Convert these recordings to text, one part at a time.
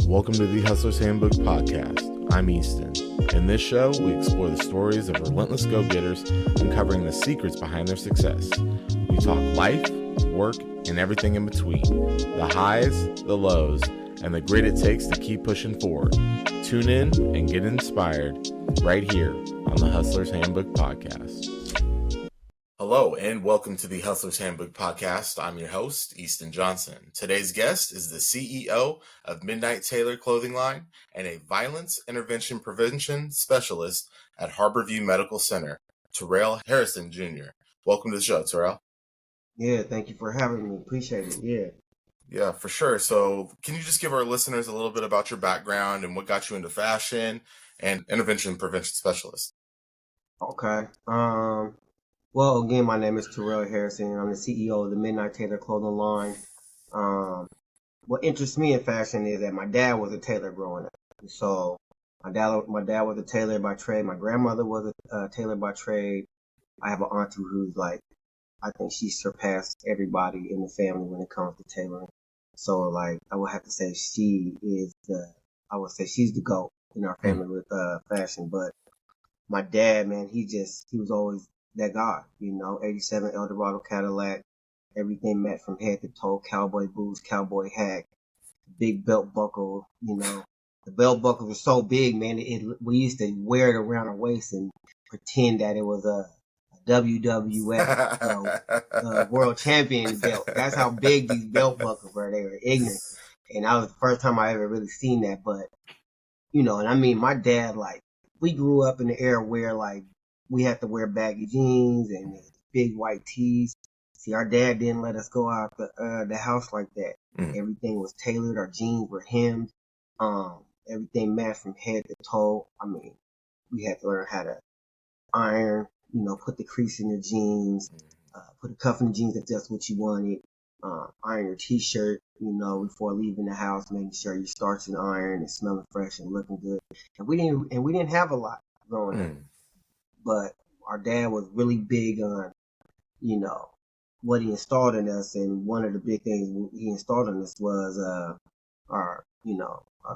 Welcome to the Hustler's Handbook podcast. I'm Easton. In this show, we explore the stories of relentless go-getters, uncovering the secrets behind their success. We talk life, work, and everything in between. The highs, the lows, and the grit it takes to keep pushing forward. Tune in and get inspired right here on the Hustler's Handbook podcast. Hello, and welcome to the Hustler's Handbook podcast. I'm your host, Easton Johnson. Today's guest is the CEO of Midnight Tailor Clothing Line and a violence intervention prevention specialist at Harborview Medical Center, Tarrell Harrison Jr. Welcome to the show, Tarrell. Yeah, thank you for having me. Appreciate it. Yeah, for sure. So can you just give our listeners a little bit about your background and what got you into fashion and intervention prevention specialist? Okay. Well, again, my name is Tarrell Harrison. I'm the CEO of the Midnight Tailor Clothing Line. What interests me in fashion is that my dad was a tailor growing up. So my dad was a tailor by trade. My grandmother was a tailor by trade. I have an auntie who's I think she surpassed everybody in the family when it comes to tailoring. So I would have to say she's the GOAT in our family with fashion. But my dad, man, he was always that guy, 87 Eldorado Cadillac, everything met from head to toe, cowboy boots, cowboy hat, big belt buckle, The belt buckle was so big, man, we used to wear it around our waist and pretend that it was a WWF world champion belt. That's how big these belt buckles were. They were ignorant. And that was the first time I ever really seen that. But, and I mean, my dad, we grew up in the era where, we had to wear baggy jeans and big white tees. See, our dad didn't let us go out the house like that. Everything was tailored. Our jeans were hemmed. Everything matched from head to toe. I mean, we had to learn how to iron, put the crease in your jeans, put a cuff in the jeans if that's what you wanted. Iron your t-shirt, before leaving the house, making sure your starch and iron and smelling fresh and looking good. And we didn't have a lot growing up. But our dad was really big on, what he installed in us. And one of the big things he installed in us was our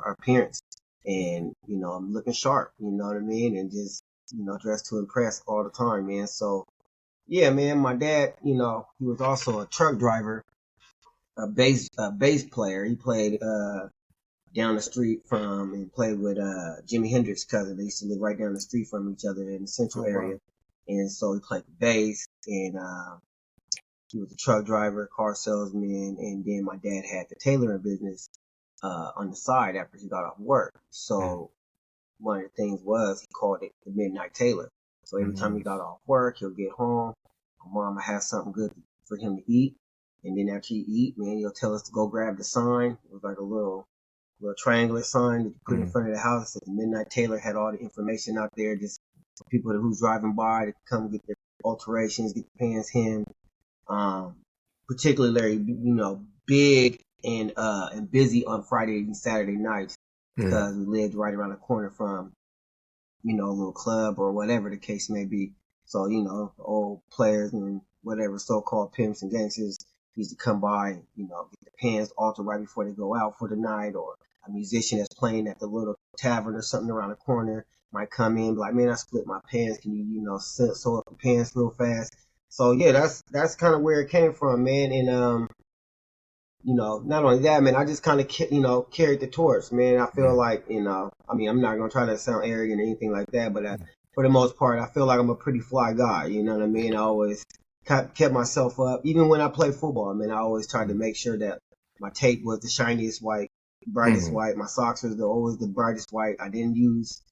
appearance. And, looking sharp, you know what I mean? And just, dressed to impress all the time, man. So, yeah, man, my dad, he was also a truck driver, a bass player. He played down the street from and played with Jimi Hendrix's cousin. They used to live right down the street from each other in the central area. And so he played the bass, and he was a truck driver, car salesman, and then my dad had the tailoring business on the side after he got off work. So one of the things was he called it the Midnight Tailor. So every time he got off work, he'll get home, my mom would have something good for him to eat, and then after he eat, man, he'll tell us to go grab the sign. It was like a little triangular sign that you put in front of the house. The Midnight Tailor had all the information out there, just for people who's driving by to come get their alterations, get the pants hemmed. Particularly, big and busy on Friday and Saturday nights because we lived right around the corner from, a little club or whatever the case may be. So, old players and whatever so-called pimps and gangsters used to come by, get the pants altered right before they go out for the night, or a musician that's playing at the little tavern or something around the corner might come in, be like, man, I split my pants. Can you, sew up the pants real fast? So yeah, that's kind of where it came from, man. And, not only that, man, I just kind of, carried the torch, man. I feel like, I'm not going to try to sound arrogant or anything like that, but for the most part, I feel like I'm a pretty fly guy. You know what I mean? I always kept myself up. Even when I played football, I always tried to make sure that my tape was the shiniest white, brightest white. My socks was always the brightest white. I didn't use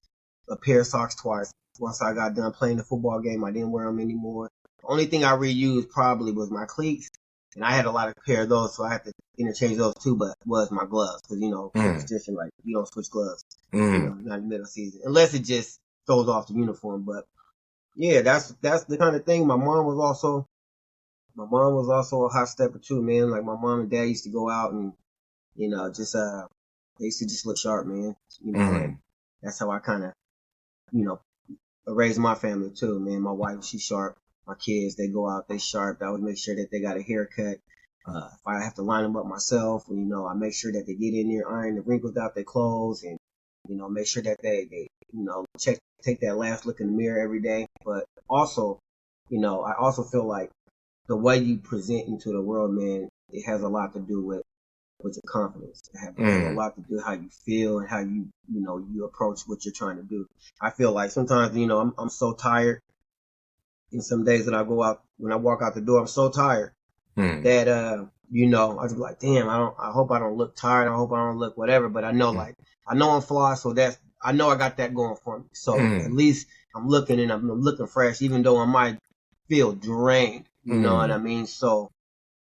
a pair of socks twice. Once I got done playing the football game, I didn't wear them anymore. The only thing I reused probably was my cleats, and I had a lot of pair of those, so I had to interchange those too. But was my gloves, because tradition, you don't switch gloves, not in the middle of season, unless it just throws off the uniform. But yeah, that's the kind of thing. My mom was also a hot stepper too, man. Like my mom and dad used to go out and they used to just look sharp, man. And that's how I kind of raised my family too, man. My wife, she's sharp. My kids, they go out, they sharp. I would make sure that they got a haircut. If I have to line them up myself, I make sure that they get in there, iron the wrinkles out their clothes, and make sure that they take that last look in the mirror every day. But also, I also feel like the way you present into the world, man, it has a lot to do with your confidence. It has a lot to do with how you feel and how you approach what you're trying to do. I feel like sometimes, I'm so tired. And some days that I go out, when I walk out the door, I'm so tired that I just be like, damn, I hope I don't look tired. I hope I don't look whatever. But I know, I know I'm flawed, so I know I got that going for me. So at least I'm looking fresh, even though I might feel drained. You know what I mean? So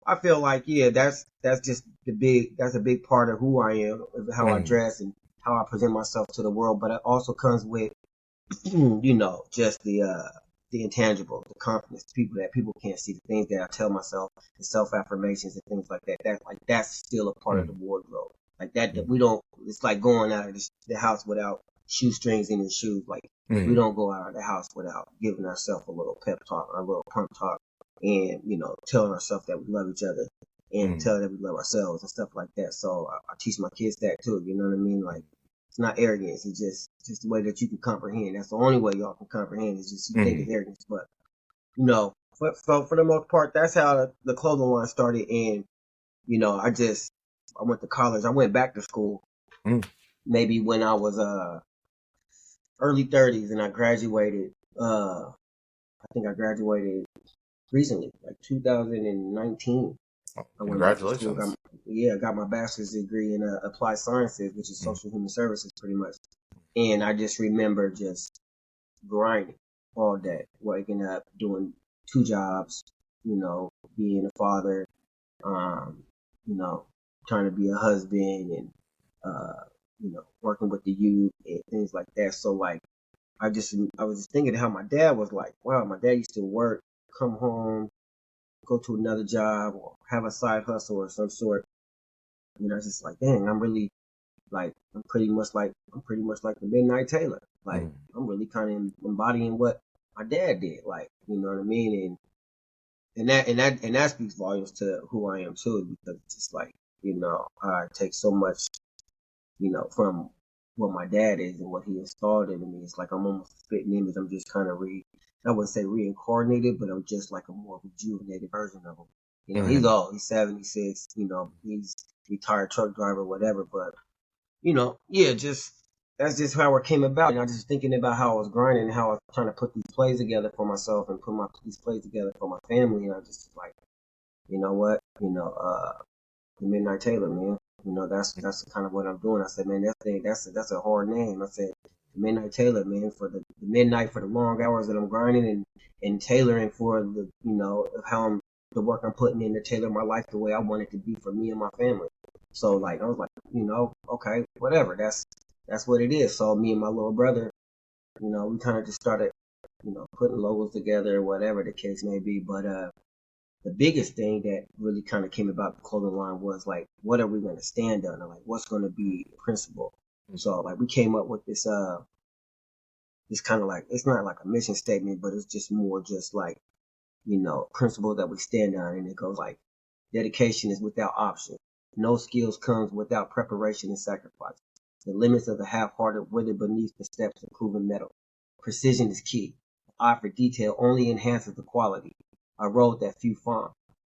I feel like, yeah, that's just that's a big part of who I am, of how I dress and how I present myself to the world. But it also comes with, just the intangible, the confidence, the people can't see, the things that I tell myself, the self-affirmations and things like that. That's still a part of the wardrobe. Like that we don't, it's like going out of the house without shoestrings in your shoes. Like we don't go out of the house without giving ourselves a little pep talk, a little pump talk, and, telling ourselves that we love each other and tell that we love ourselves and stuff like that. So I teach my kids that too, you know what I mean? Like, it's not arrogance. It's just the way that you can comprehend. That's the only way y'all can comprehend. Is just you think it's arrogance. But so for the most part, that's how the clothing line started. And I went to college. I went back to school maybe when I was early 30s, and I graduated. I think I graduated recently, like 2019. I went back to school. Got my bachelor's degree in applied sciences, which is social human services, pretty much. And I just remember just grinding all day, waking up, doing 2 jobs, being a father, trying to be a husband, and working with the youth and things like that. So like, I was just thinking how my dad was like. Wow, my dad used to work, come home, go to another job, or have a side hustle or some sort. I was just like, dang, I'm pretty much like the Midnight Tailor. Like, I'm really kind of embodying what my dad did. Like, you know what I mean? And that speaks volumes to who I am too, because it's just like, I take so much, from what my dad is and what he installed in me. It's like I'm almost a spitting image. I'm just kind of I wouldn't say reincarnated, but I'm just like a more rejuvenated version of him. He's old. He's 76. He's retired truck driver, whatever. But that's just how it came about. And I was just thinking about how I was grinding and how I was trying to put these plays together for myself and put these plays together for my family. And I just like, you know what, the Midnight Tailor, man. That's kind of what I'm doing. I said, man, that's a hard name. I said, the Midnight Tailor, man, for the midnight, for the long hours that I'm grinding and tailoring for the, how the work I'm putting in to tailor my life the way I want it to be for me and my family. So like, I was like, okay, whatever. That's what it is. So me and my little brother, we kind of just started, putting logos together, whatever the case may be. But the biggest thing that really kind of came about the clothing line was like, what are we going to stand on? Like, what's going to be the principle? So like, we came up with this kind of like, it's not like a mission statement, but it's just more just like, principle that we stand on. And it goes like, dedication is without option. No skills comes without preparation and sacrifice. The limits of the half-hearted wither beneath the steps of proven metal. Precision is key. The eye for detail only enhances the quality. A road that few find.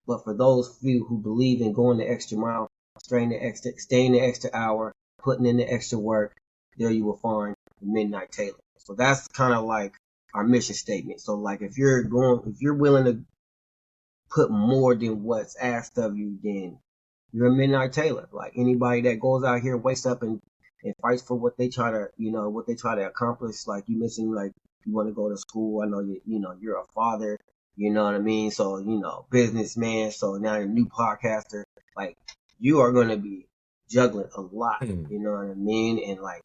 But for those few who believe in going the extra mile, staying the extra hour, putting in the extra work, there you will find the Midnight Tailor. So that's kind of like our mission statement. So like, if you're willing to put more than what's asked of you, then you're a Midnight Tailor. Like, anybody that goes out here, wakes up and fights for what they try to accomplish. Like you mentioned, like you want to go to school. I know you're a father. You know what I mean? So, businessman. So now you're a new podcaster. Like, you are going to be juggling a lot. You know what I mean? And like,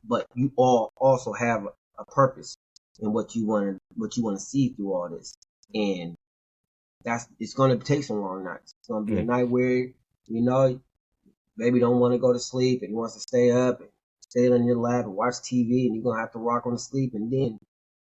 but you all also have a purpose in what you want to see through all this. And it's going to take some long nights. It's going to be a night where, baby don't want to go to sleep and he wants to stay up and stay on your lap and watch TV, and you're going to have to rock on to sleep. And then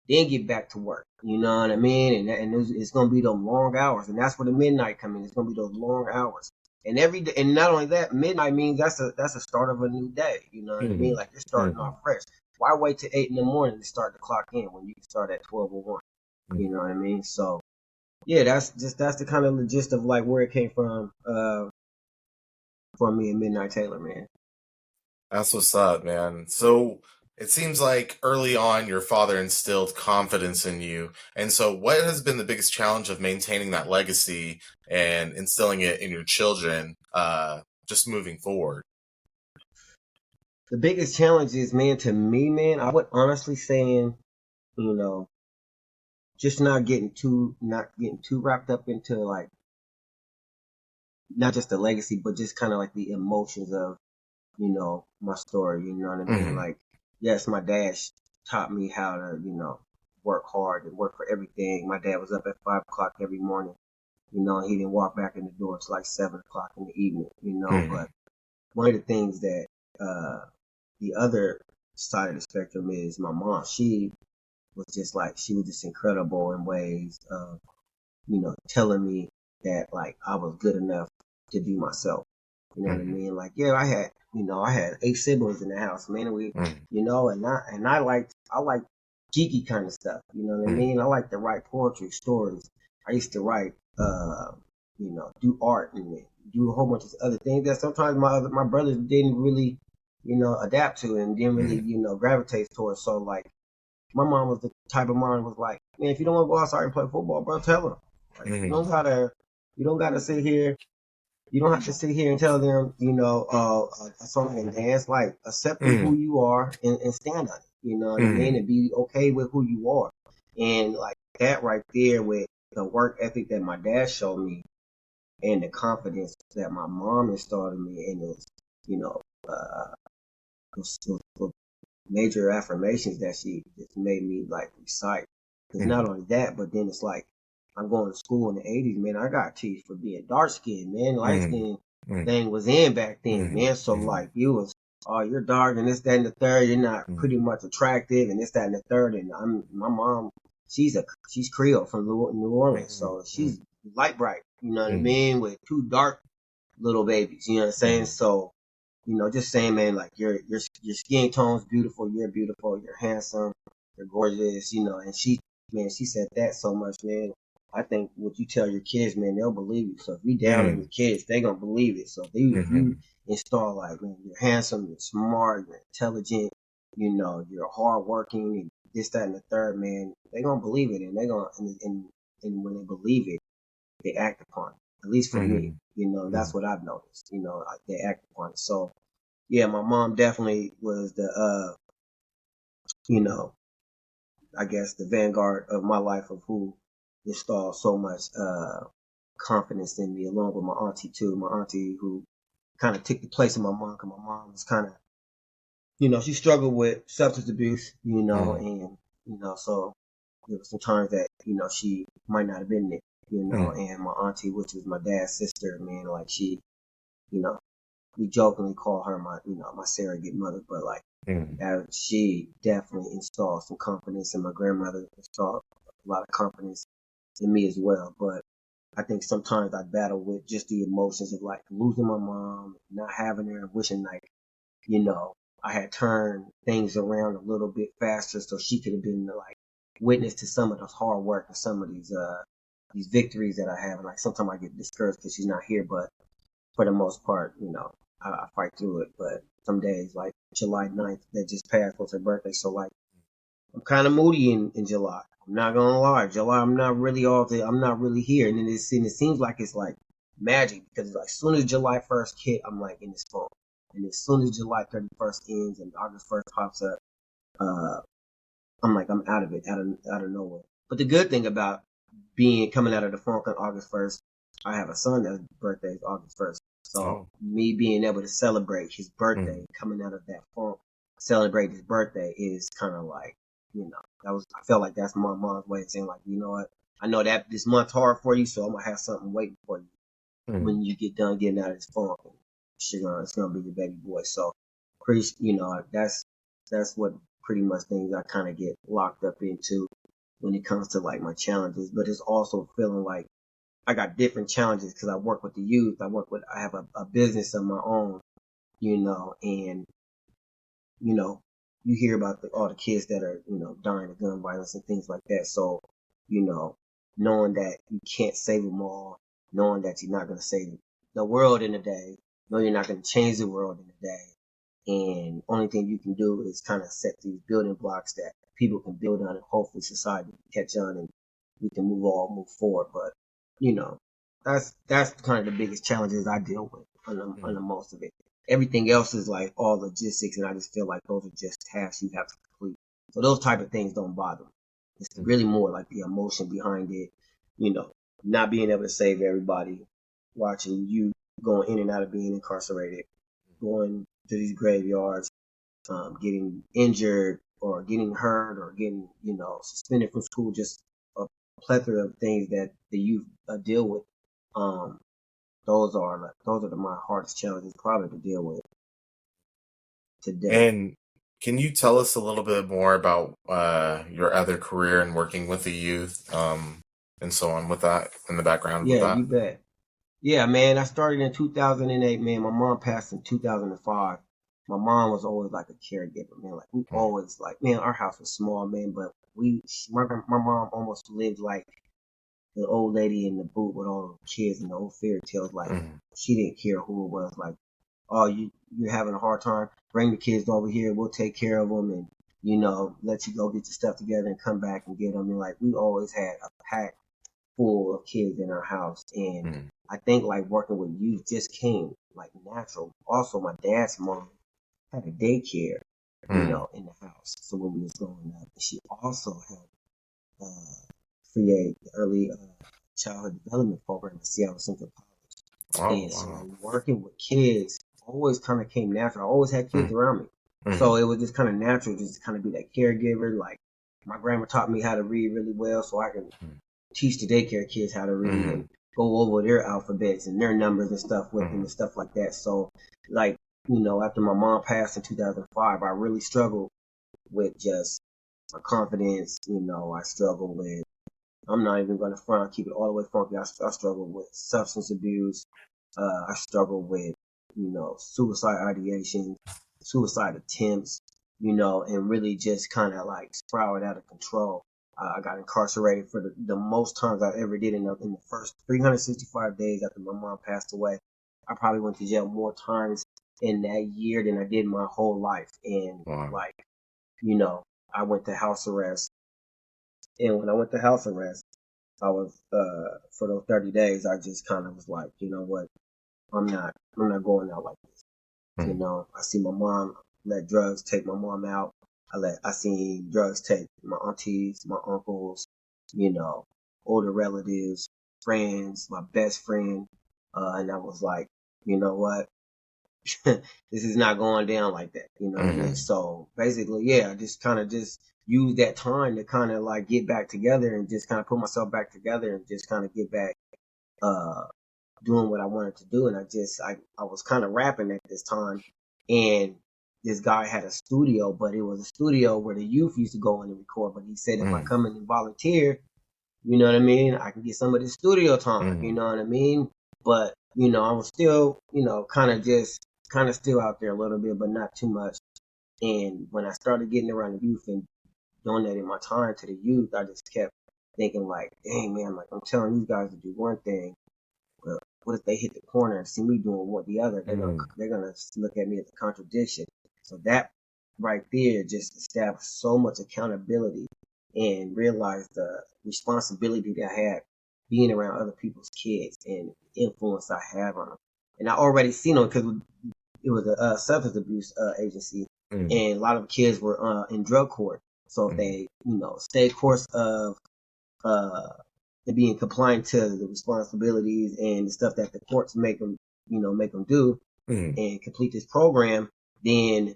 then get back to work. You know what I mean? And it's gonna be those long hours, and that's where the midnight come in. It's gonna be those long hours. And every day, and not only that, midnight means that's a start of a new day. You know what I mean? Like you're starting off fresh. Why wait till 8 in the morning to start the clock in when you can start at 12:01? You know what I mean? So yeah, that's the kind of the gist of like where it came from for me and Midnight Tailor, man. That's what's up, man. So it seems like early on your father instilled confidence in you. And so what has been the biggest challenge of maintaining that legacy and instilling it in your children, just moving forward? The biggest challenge is, man, to me, man, I would honestly saying, you know, just not getting too wrapped up into like not just the legacy, but just kind of like the emotions of, you know, my story. You know what I mean? Like, yes, my dad taught me how to, you know, work hard and work for everything. My dad was up at 5 o'clock every morning. You know, he didn't walk back in the door till like 7 o'clock in the evening. You know, but one of the things that the other side of the spectrum is my mom. She was just incredible in ways of, you know, telling me that like I was good enough to be myself. You know what I mean? Like, yeah, I had 8 siblings in the house, man. And you know, and I like geeky kind of stuff. You know what I mean? I like to write poetry, stories. I used to write, you know, do art and do a whole bunch of other things that sometimes my brothers didn't really, you know, adapt to and didn't really, you know, gravitate towards. So like, my mom was the type of mom was like, man, if you don't want to go outside and play football, bro, tell them. Like, you don't gotta sit here. You don't have to sit here and tell them, you know, a song and dance. Like, accept who you are and stand on it. You know what I mean? And be okay with who you are. And like that right there with the work ethic that my dad showed me and the confidence that my mom installed in me and those, you know, those major affirmations that she just made me like recite. Because not only that, but then it's like I'm going to school in the 80s, man. I got teased for being dark skinned, man. Light skin thing was in back then, man. So like you was, oh, you're dark and this, that, and the third. You're not pretty much attractive and this, that, and the third. And my mom, she's Creole from New Orleans, so she's light bright. You know what I mean? With 2 dark little babies. You know what I'm saying? So, you know, just saying, man, like your skin tone's beautiful, you're beautiful, you're handsome, you're gorgeous, you know. And she said that so much, man. I think what you tell your kids, man, they'll believe you. So if you down on your kids, they gonna believe it. So if you install like, man, you're handsome, you're smart, you're intelligent, you know, you're hardworking, and this, that, and the third, man, they gonna believe it, and they gonna and when they believe it, they act upon it. At least for me, you know, that's what I've noticed. You know, like they act upon it. So yeah, my mom definitely was the you know, I guess the vanguard of my life of who installed so much confidence in me, along with my auntie too. My auntie who kind of took the place of my mom, because my mom was kind of, you know, she struggled with substance abuse, you know, and you know, so there were some times that, you know, she might not have been there, you know, and my auntie, which was my dad's sister, man, like she, you know, we jokingly call her my, you know, my surrogate mother, but like she definitely installed some confidence, and my grandmother installed a lot of confidence in me as well. But I think sometimes I battle with just the emotions of like losing my mom, not having her, wishing like, you know, I had turned things around a little bit faster so she could have been like witness to some of the hard work and some of these victories that I have. And like sometimes I get discouraged because she's not here, but for the most part, you know, I fight through it. But some days, like July 9th, that just passed, was her birthday. So like, I'm kind of moody in July. I'm not gonna lie, July, I'm not really here. And then it seems like it's like magic, because like as soon as July 1st hit, I'm like in this phone. And as soon as July 31st ends and August 1st pops up, I'm like, I'm out of it, out of nowhere. But the good thing about coming out of the funk on August 1st, I have a son that's birthday is August 1st. So me being able to celebrate his birthday, coming out of that funk, celebrate his birthday is kind of like, you know, I felt like that's my mom's way of saying like, you know what, I know that this month's hard for you, so I'm gonna have something waiting for you when you get done getting out of this funk. It's gonna be your baby boy. So, you know, that's what pretty much things I kind of get locked up into when it comes to like my challenges. But it's also feeling like I got different challenges because I work with the youth. I have a business of my own, and you know, you hear about all the kids that are, dying of gun violence and things like that. So, knowing that you can't save them all, knowing that you're not going to save the world in a day, knowing you're not going to change the world in a day. And only thing you can do is kind of set these building blocks that people can build on, and hopefully society can catch on and we can move forward. But, that's kind of the biggest challenges I deal with on the most of it. Everything else is like all logistics, and I just feel like those are just tasks you have to complete. So those type of things don't bother me. It's really more like the emotion behind it, not being able to save everybody, watching you going in and out of being incarcerated, going to these graveyards, getting injured or getting hurt or getting, suspended from school, just a plethora of things that the youth deal with. Those are my hardest challenges probably to deal with today. And can you tell us a little bit more about your other career and working with the youth, and so on with that in the background with Yeah, that? you bet. Yeah, man, I started in 2008, man. My mom passed in 2005. My mom was always like a caregiver, man. Like we always man, our house was small, man, but my mom almost lived like the old lady in the boot with all the kids and the old fairy tales. Like she didn't care who it was. Like, oh, you're having a hard time, bring the kids over here. We'll take care of them and let you go get your stuff together and come back and get them. And like we always had a pack full of kids in our house, and I think like working with youth just came like natural. Also, my dad's mom had a daycare, in the house. So when we was growing up, she also had create the early childhood development program at Seattle Central College. And so like, working with kids always kind of came natural. I always had kids around me. So it was just kind of natural just to kind of be that caregiver. Like my grandma taught me how to read really well, so I can teach the daycare kids how to read and go over their alphabets and their numbers and stuff with them and stuff like that. So like, after my mom passed in 2005, I really struggled with just my confidence. I struggled with, I'm not even going to front, keep it all the way funky. I struggle with substance abuse. I struggle with, suicide ideation, suicide attempts, and really just kind of like spiraled out of control. I got incarcerated for the most times I ever did in the first 365 days after my mom passed away. I probably went to jail more times in that year than I did my whole life. And I went to house arrest. And when I went to house arrest, I was for those 30 days, I just kind of was like, you know what, I'm not going out like this. I see my mom let drugs take my mom out. I seen drugs take my aunties, my uncles, older relatives, friends, my best friend, and I was like, you know what, this is not going down like that. You know what I mean? So basically, yeah, I just kind of just use that time to kind of like get back together and just kind of put myself back together and just kind of get back doing what I wanted to do. And I was kind of rapping at this time, and this guy had a studio, but it was a studio where the youth used to go in and record. But he said if I come in and volunteer, you know what I mean, I can get some of the studio time. You know what I mean? But I was still, kind of still out there a little bit, but not too much. And when I started getting around the youth and donating my time to the youth, I just kept thinking like, dang man, like I'm telling these guys to do one thing. Well, what if they hit the corner and see me doing what the other? They're gonna look at me as a contradiction. So that right there just established so much accountability and realized the responsibility that I had being around other people's kids and the influence I have on them. And I already seen them because it was a substance abuse agency, and a lot of kids were in drug court. So if they, stay course of being compliant to the responsibilities and the stuff that the courts make them do and complete this program, then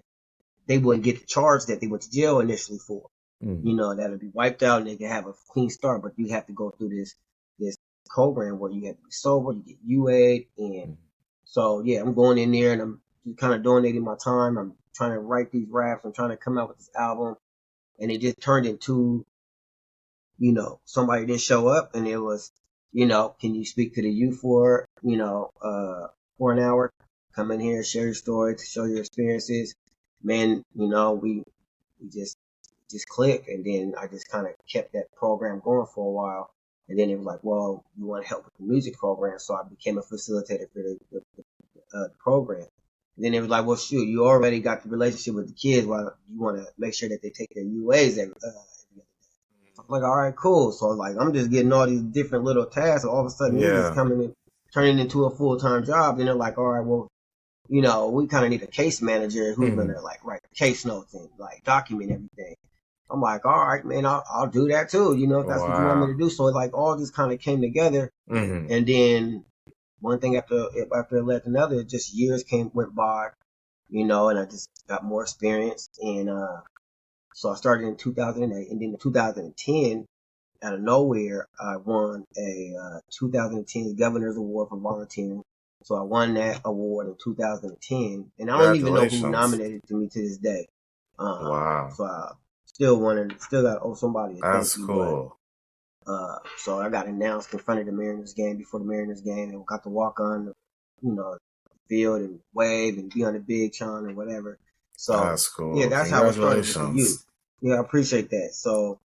they wouldn't get the charge that they went to jail initially for. That'll be wiped out and they can have a clean start. But you have to go through this program where you have to be sober, you get UA, and so yeah, I'm going in there and I'm kind of donating my time. I'm trying to write these raps and trying to come out with this album. And it just turned into, somebody didn't show up, and it was, can you speak to the youth for an hour? Come in here, share your story, to show your experiences. Man, we just clicked, and then I just kind of kept that program going for a while. And then it was like, well, you want to help with the music program, so I became a facilitator for the program. And then it was like, well, shoot, you already got the relationship with the kids. Well, you want to make sure that they take their UAs every I'm like, all right, cool. So like, I'm just getting all these different little tasks. So all of a sudden, it's just coming in, turning into a full-time job. And they're like, all right, well, we kind of need a case manager who's gonna like write case notes and like document everything. I'm like, all right, man, I'll do that too. If that's what you want me to do. So like, all this kind of came together, and then one thing after it led to another. Just years went by, and I just got more experience, and so I started in 2008, and then in 2010, out of nowhere, I won a 2010 Governor's Award for volunteering. So I won that award in 2010, and I don't even know who nominated to me to this day. Wow! So I still got owe somebody. That's cool. So I got announced in front of the Mariners game before the Mariners game, and got to walk on, the field and wave and be on the big chant or whatever. So that's cool. Yeah, that's how it started with you. Yeah, I appreciate that. So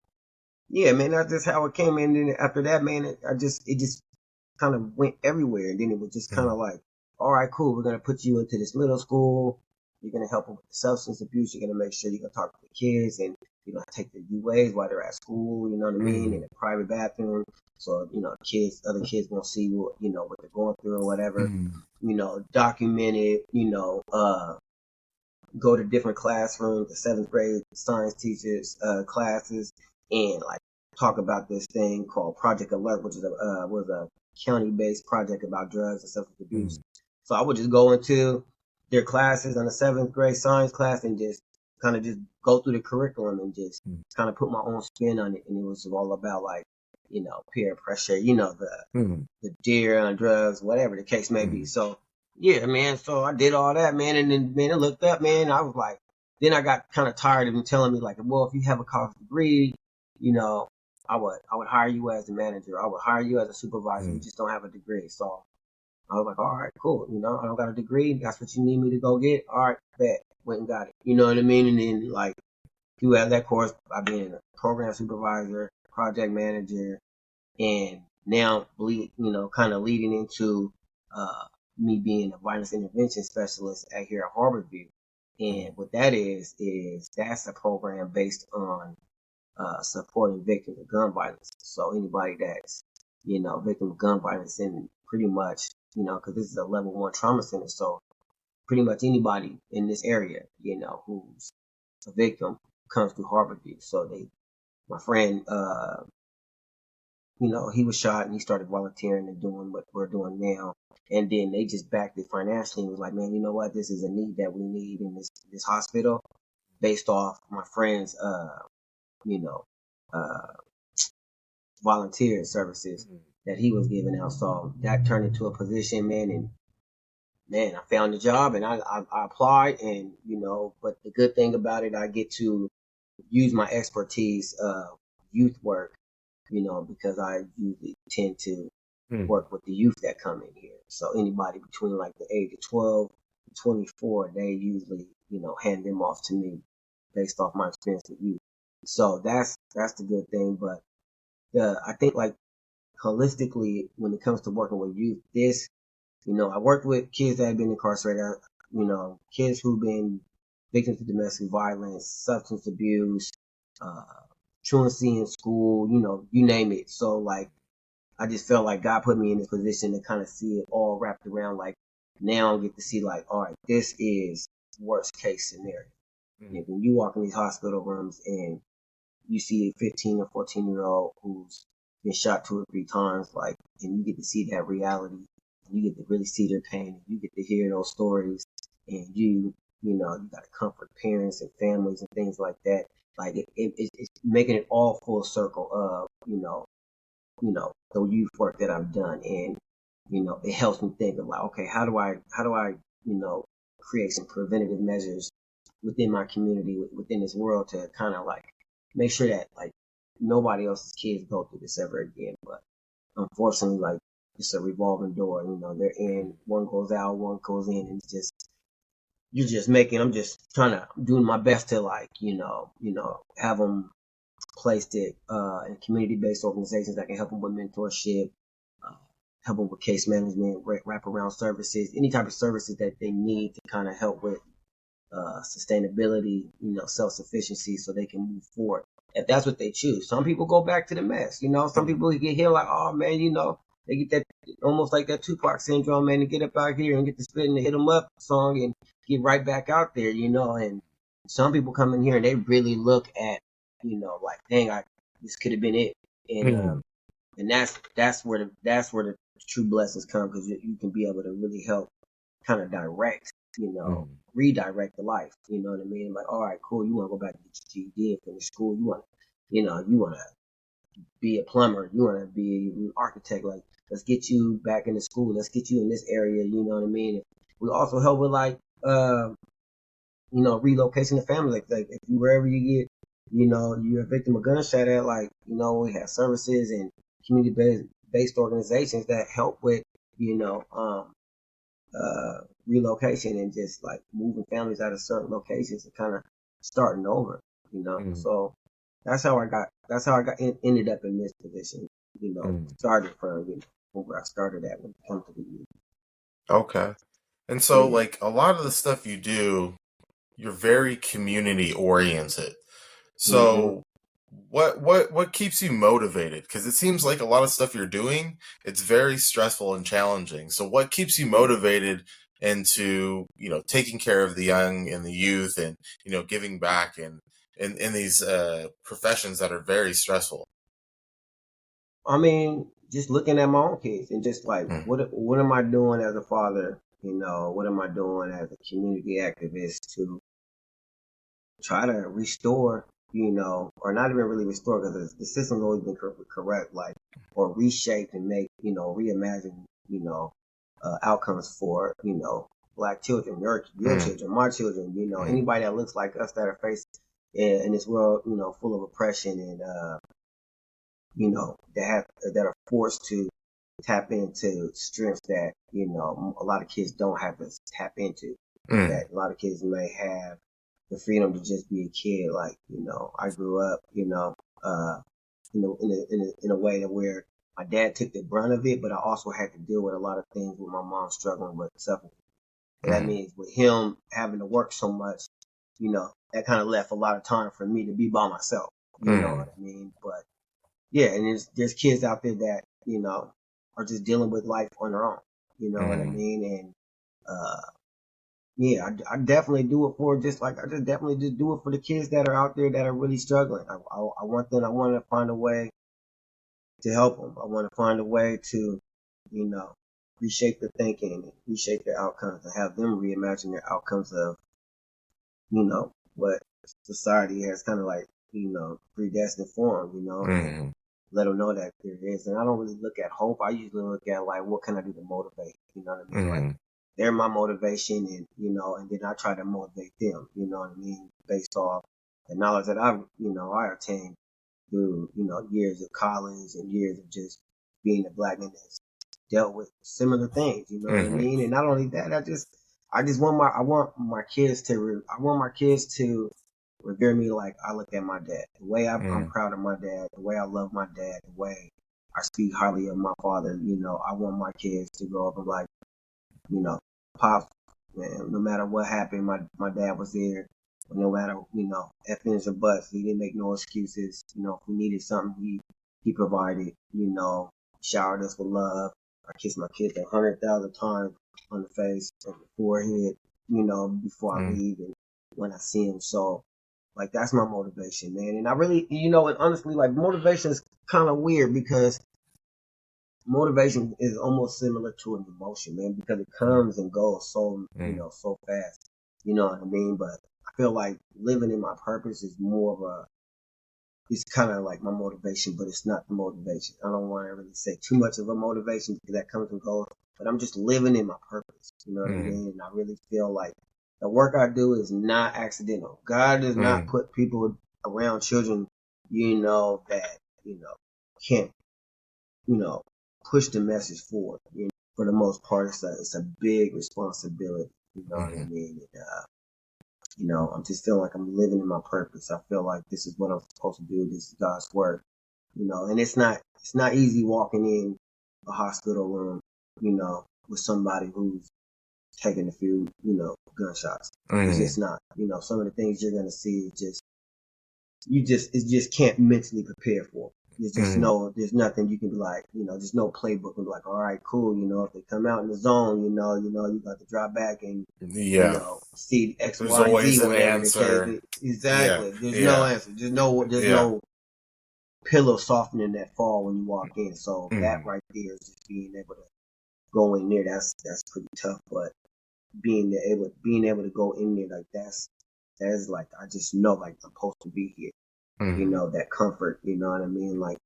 yeah, man, that's just how it came in. And then after that, man, it just kind of went everywhere. And then it was just kind of like, all right, cool. We're going to put you into this middle school. You're going to help them with the substance abuse. You're going to make sure you're going to talk to the kids, and you're going to take their UAs while they're at school, you know what I mean, in a private bathroom. So, other kids won't see what they're going through or whatever, document it, go to different classrooms, the 7th grade science teachers, classes, and like talk about this thing called Project Alert, which was a county-based project about drugs and substance abuse. So I would just go into their classes on the 7th grade science class and just kind of just go through the curriculum and just kind of put my own spin on it. And it was all about like, peer pressure, the deer on drugs, whatever the case may be. So yeah, man. So I did all that, man. And then, man, I looked up, man. I was like, then I got kind of tired of him telling me like, well, if you have a college degree, I would hire you as a manager. I would hire you as a supervisor. You just don't have a degree. So I was like, all right, cool. I don't got a degree. That's what you need me to go get. All right, bet. Went and got it. You know what I mean? And then like throughout that course, I've been a program supervisor, project manager, and now kind of leading into me being a violence intervention specialist here at Harborview. And what that is that's a program based on supporting victims of gun violence. So anybody that's, victim of gun violence, and pretty much, because this is a level 1 trauma center. So pretty much anybody in this area, who's a victim comes through Harborview. So my friend, he was shot and he started volunteering and doing what we're doing now. And then they just backed it financially and was like, man, you know what? This is a need that we need in this hospital, based off my friend's, volunteer services that he was giving out. So that turned into a position, man. And man, I found a job and I applied, and, but the good thing about it, I get to use my expertise of youth work, because I usually tend to work with the youth that come in here. So anybody between like the age of 12 to 24, they usually, hand them off to me based off my experience with youth. So that's the good thing. But I think like holistically, when it comes to working with youth, I worked with kids that have been incarcerated, kids who've been victims of domestic violence, substance abuse, truancy in school, you name it. So like, I just felt like God put me in this position to kind of see it all wrapped around. Like now I get to see like, all right, this is worst case scenario. And when you walk in these hospital rooms and you see a 15 or 14-year-old who's been shot 2 or 3 times, like, and you get to see that reality, and you get to really see their pain, and you get to hear those stories, and you got to comfort parents and families and things like that. Like it's making it all full circle of, the youth work that I've done. And, it helps me think of like, okay, how do I, create some preventative measures within my community, within this world, to kind of like make sure that like nobody else's kids go through this ever again. But unfortunately, like it's a revolving door. They're in, one goes out, one goes in, and it's just I'm just trying to doing my best to like have them placed it in community-based organizations that can help them with mentorship, uh, help them with case management, wraparound services, any type of services that they need to kind of help with sustainability, self-sufficiency, so they can move forward. If that's what they choose. Some people go back to the mess. Some people get here like, oh man, they get that almost like that Tupac syndrome, man, to get up out here and get the spit and hit 'em up song and get right back out there, And some people come in here and they really look at, like, dang, this could have been it, and that's where the true blessings come, because you can be able to really help kind of direct, redirect the life. You know what I mean? Like, all right, cool. You want to go back and get your GED and finish school. You want to be a plumber. You want to be an architect. Like, let's get you back into school. Let's get you in this area. You know what I mean? We also help with like, relocation of family. Like if you wherever you get, you're a victim of gunshot at, like, we have services and community-based organizations that help with, relocation and just like moving families out of certain locations and kind of starting over, So that's how I ended up in this position, started from, where I started at when it comes to the youth. Okay. And so, like, a lot of the stuff you do, you're very community oriented. So what keeps you motivated? Because it seems like a lot of stuff you're doing, it's very stressful and challenging. So what keeps you motivated into, taking care of the young and the youth and, giving back in these professions that are very stressful? I mean, just looking at my own kids and just like, what am I doing as a father? What am I doing as a community activist to try to restore, or not even really restore, because the system's always been correct, like, or reshape and make, reimagine, outcomes for, Black children, your children, my children, anybody that looks like us that are faced in this world, full of oppression and, that are forced to tap into strengths that, a lot of kids don't have to tap into. That a lot of kids may have the freedom to just be a kid. Like, I grew up, in a way that where my dad took the brunt of it, but I also had to deal with a lot of things with my mom struggling with substance. That means with him having to work so much, that kind of left a lot of time for me to be by myself. You know what I mean? But yeah, and there's kids out there that, are just dealing with life on their own. You know what I mean? And, yeah, I definitely do it for definitely just do it for the kids that are out there that are really struggling. I want to find a way to help them. I want to find a way to, reshape their thinking and reshape their outcomes and have them reimagine their outcomes of, what society has kind of like, predestined for them, and let them know that there is. And I don't really look at hope. I usually look at like, what can I do to motivate? You know what I mean? Like, they're my motivation, and, and then I try to motivate them, you know what I mean? Based off the knowledge that I attained through, years of college and years of just being a Black man that's dealt with similar things, you know what I mean? And not only that, I want my kids to revere me like I look at my dad. The way I'm proud of my dad, the way I love my dad, the way I speak highly of my father, I want my kids to grow up and like, Pop, man, no matter what happened, my dad was there. No matter, F's or buts, he didn't make no excuses. If we needed something, he provided, showered us with love. I kissed my kids 100,000 times on the face, on the forehead, before I leave and when I see him. So, like, that's my motivation, man. And I really, and honestly, like, motivation is kind of weird because motivation is almost similar to an emotion, man, because it comes and goes so, so fast. You know what I mean? But I feel like living in my purpose is more of it's kind of like my motivation, but it's not the motivation. I don't want to really say too much of a motivation because that comes and goes, but I'm just living in my purpose. You know what I mean? And I really feel like the work I do is not accidental. God does not put people around children, that, can't, push the message forward. For the most part, it's a big responsibility. You know what I mean? And, I'm just feeling like I'm living in my purpose. I feel like this is what I'm supposed to do. This is God's work. And it's not easy walking in a hospital room, with somebody who's taking a few, gunshots. It's just not, some of the things you're going to see is it just can't mentally prepare for. There's just there's nothing you can be like, there's no playbook and be like, all right, cool. If they come out in the zone, you got to drop back and, see X, There's Y, always Z, an whatever answer. the case is. Exactly. Yeah. There's no answer. There's no pillow softening that fall when you walk in. So that right there is just being able to go in there. That's pretty tough. But being able to go in there like that's like, I just know like I'm supposed to be here. That comfort, you know what I mean? Like,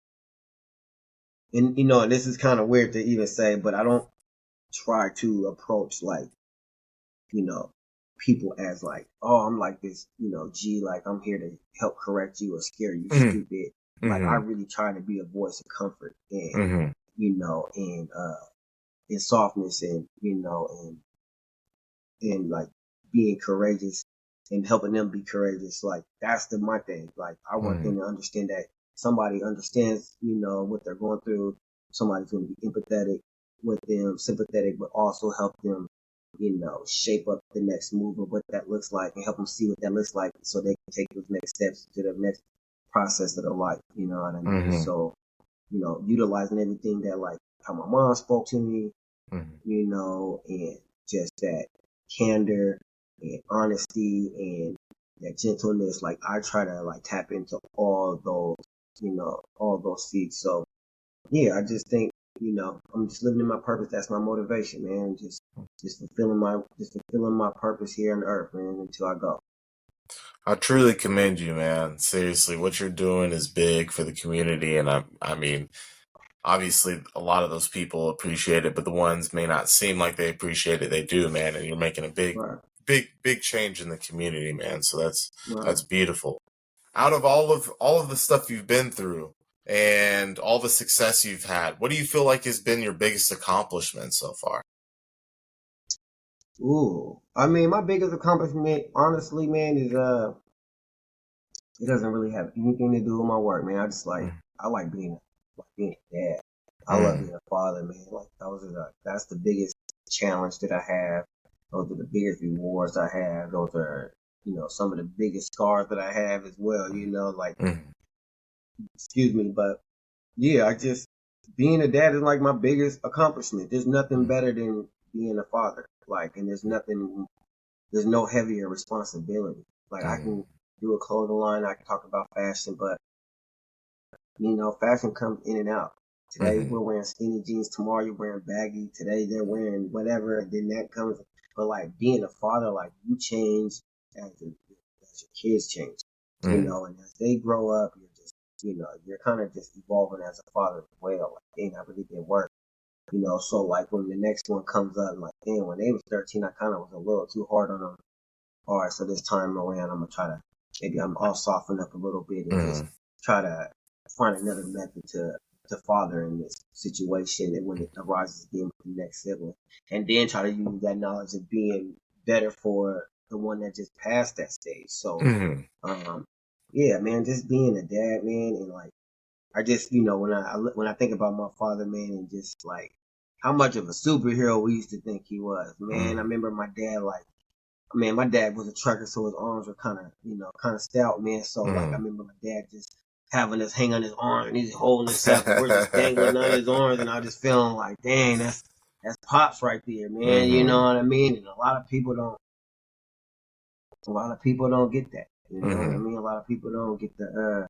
and and this is kind of weird to even say, but I don't try to approach like, people as like, oh, I'm like this, like I'm here to help correct you or scare you, stupid. Like I really try to be a voice of comfort and, and softness and, and like being courageous and helping them be courageous. Like that's my thing. Like I want them to understand that somebody understands, what they're going through. Somebody's going to be empathetic with them, sympathetic, but also help them, shape up the next move of what that looks like and help them see what that looks like so they can take those next steps to the next process of their life. You know what I mean? So, utilizing everything that like how my mom spoke to me, and just that candor and honesty and that gentleness. Like I try to like tap into all those, all those feats. So yeah, I just think, I'm just living in my purpose. That's my motivation, man. Just fulfilling my purpose here on earth, man, until I go. I truly commend you, man. Seriously, what you're doing is big for the community, and I mean, obviously, a lot of those people appreciate it, but the ones may not seem like they appreciate it. They do, man, and you're making a big, Right. big change in the community, man. So that's Right. beautiful. Out of all of the stuff you've been through and all the success you've had, what do you feel like has been your biggest accomplishment so far? Ooh, I mean, my biggest accomplishment, honestly, man, is it doesn't really have anything to do with my work, man. I just like I like being a dad. I love being a father, man. Like that's the biggest challenge that I have. Those are the biggest rewards I have. Those are, some of the biggest scars that I have as well. Like excuse me, but yeah, being a dad is like my biggest accomplishment. There's nothing better than being a father. Like, and there's no heavier responsibility. Like I can do a clothing line, I can talk about fashion, but fashion comes in and out. Today we're wearing skinny jeans, tomorrow you're wearing baggy, today they're wearing whatever, and then that comes. But like being a father, like you change as your kids change, and as they grow up, you're just, you're kind of just evolving as a father as well. Like, dang, I really did work. So like when the next one comes up, like, damn, when they was 13, I kind of was a little too hard on them. All right, so this time around, I'm gonna try to I'll soften up a little bit and just try to find another method to father in this situation, and when it arises again with the next sibling, and then try to use that knowledge of being better for the one that just passed that stage. So, yeah, man, just being a dad, man, and like I just, when I think about my father, man, and just like how much of a superhero we used to think he was, man. I remember my dad, like, man, my dad was a trucker, so his arms were kind of stout, man. So like, I remember my dad just having us hang on his arm and he's holding himself, and we're just dangling on his arms, and I just feeling like, dang, that's pops right there, man. You know what I mean? And a lot of people don't get that. You know what I mean? A lot of people don't get the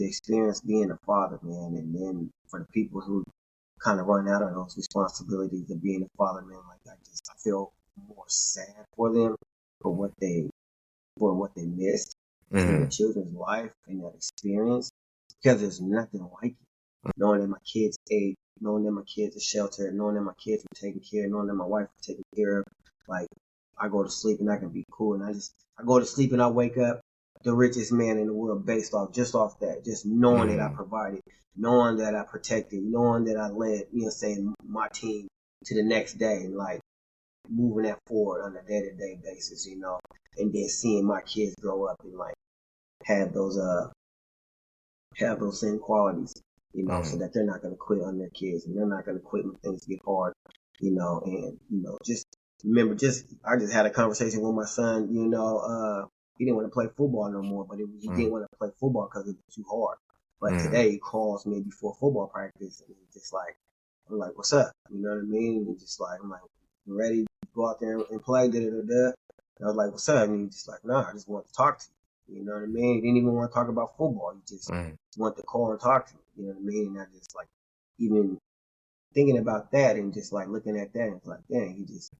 experience being a father, man. And then for the people who kind of run out of those responsibilities of being a father, man, like I feel more sad for them for what they missed in their children's life and that experience, because there's nothing like it. Knowing that my kids ate, knowing that my kids are sheltered, knowing that my kids were taken care of, knowing that my wife was taken care of, like I go to sleep and I can be cool. And I go to sleep and I wake up the richest man in the world based off that, just knowing that I provided, knowing that I protected, knowing that I led, saying my team to the next day, and like moving that forward on a day-to-day basis, and then seeing my kids grow up and like have those same qualities, so that they're not going to quit on their kids and they're not going to quit when things get hard, and just remember, I just had a conversation with my son, he didn't want to play football no more, but he didn't want to play football because it was too hard. But today he calls me before football practice and he's just like, I'm like, what's up? You know what I mean? And just like, I'm like, you ready to go out there and play? And I was like, what's up? And he's just like, nah, I just want to talk to you. You know what I mean? He didn't even want to talk about football. He just wanted to call and talk to me. You know what I mean? And I just like, even thinking about that and just like looking at that, and it's like, dang, he just,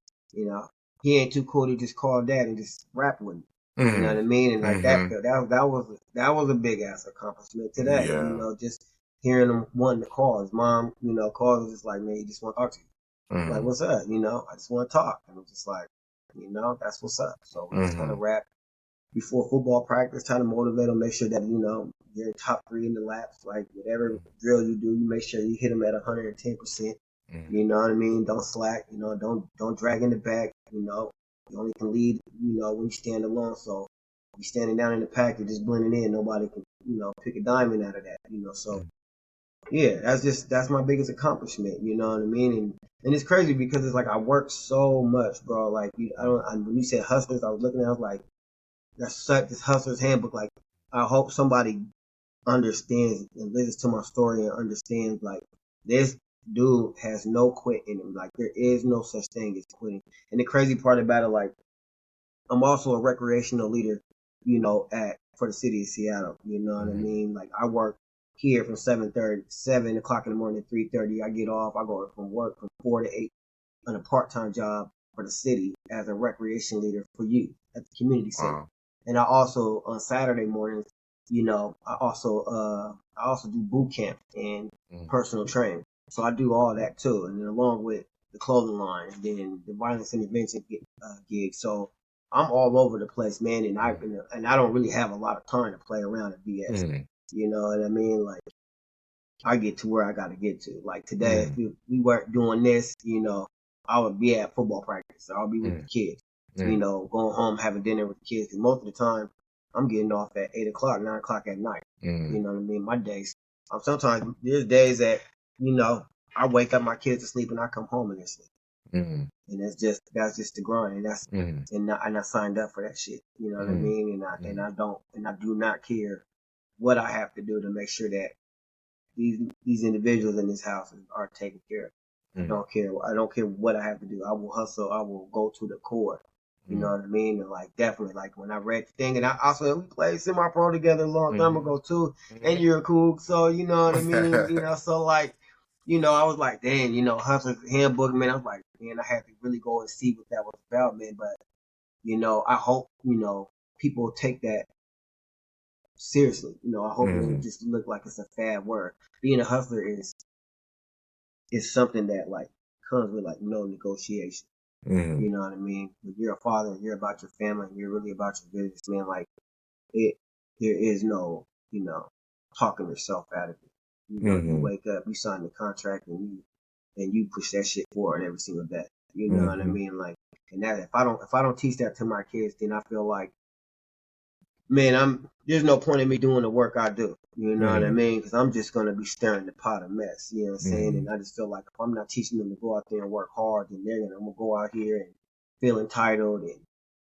he ain't too cool to just call dad and just rap with me. You know what I mean? And like that was a big ass accomplishment today. Yeah. Just hearing him wanting to call his mom, calls and just like, man, he just want to talk to you. Like, what's up? I just want to talk. And I'm just like, that's what's up. So we just kind of rap before football practice, trying to motivate them, make sure that, you're in top 3 in the laps. Like whatever drill you do, you make sure you hit them at 110%. You know what I mean? Don't slack, don't drag in the back, you only can lead, when you stand alone. So you standing down in the pack, you're just blending in. Nobody can, pick a diamond out of that, So yeah, that's my biggest accomplishment. You know what I mean? And it's crazy because it's like I work so much, bro. Like when you said hustlers, I was looking at, I was like, that's such this hustler's handbook. Like I hope somebody understands and listens to my story and understands like this dude has no quit in him. Like there is no such thing as quitting. And the crazy part about it, like I'm also a recreational leader, for the city of Seattle. You know what I mean? Like I work here from 7 o'clock in the morning to 3:30. I get off. I go from work from 4 to 8 on a part-time job for the city as a recreation leader for youth at the community center. And I also on Saturday mornings, I also do boot camp and personal training. So I do all that too, and then along with the clothing line, and then the violence intervention gig. So I'm all over the place, man, and I don't really have a lot of time to play around at BS. You know what I mean? Like I get to where I got to get to. Like today, if we weren't doing this, I would be at football practice. I'll be with the kids. Going home, having dinner with the kids. Because most of the time, I'm getting off at 8 o'clock, 9 o'clock at night. You know what I mean? My days. Sometimes there's days that, I wake up, my kids are sleeping, I come home and they're sleeping. And that's just the grind. And and I signed up for that shit. You know what I mean? And I do not care what I have to do to make sure that these individuals in this house are taken care of. I don't care. I don't care what I have to do. I will hustle. I will go to the core. You know what I mean? And like definitely, like when I read the thing, and I also we played semi-pro together a long time ago too. And you're cool, so you know what I mean. So like, I was like, dang, Hustler's Handbook, man. I was like, man, I had to really go and see what that was about, man. But I hope people take that seriously. I hope it doesn't just look like it's a fad word. Being a hustler is something that like comes with like no negotiation. You know what I mean? When you're a father and you're about your family and you're really about your business, man, like there is no, talking yourself out of it. You wake up, you sign the contract and you push that shit forward every single day. You know what I mean? Like, and that if I don't teach that to my kids, then I feel like, man, there's no point in me doing the work I do. You know what I mean? Because I'm just going to be stirring the pot of mess. You know what I'm saying? And I just feel like if I'm not teaching them to go out there and work hard, then I'm going to go out here and feel entitled and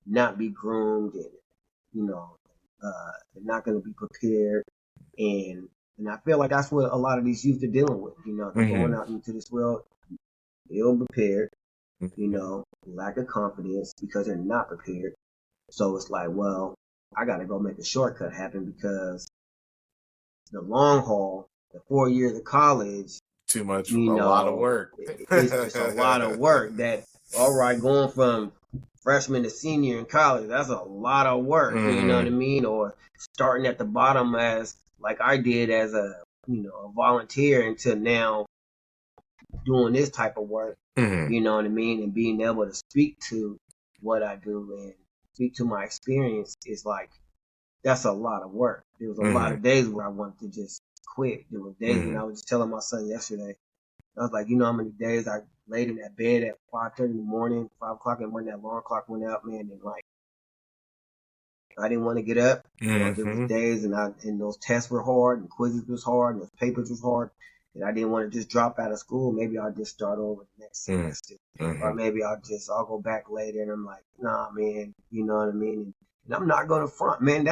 not be groomed and, they're not going to be prepared. And I feel like that's what a lot of these youth are dealing with. They're going out into this world ill prepared, lack of confidence because they're not prepared. So it's like, well, I got to go make a shortcut happen because the long haul, the 4 years of college, too much, a lot of work. It's just a lot of work. That all right, going from freshman to senior in college, that's a lot of work. You know what I mean? Or starting at the bottom as like I did as a a volunteer until now doing this type of work. You know what I mean? And being able to speak to what I do and speak to my experience, is like, that's a lot of work. There was a lot of days where I wanted to just quit. There were days when I was just telling my son yesterday, I was like, you know how many days I laid in that bed at 5:30 in the morning, 5 o'clock in the morning, that alarm clock went out, man, and like, I didn't want to get up. You know, there was days and those tests were hard and quizzes was hard and those papers was hard. And I didn't want to just drop out of school. Maybe I'll just start over the next semester. Or maybe I'll go back later. And I'm like, nah, man, you know what I mean? And I'm not going to front, man.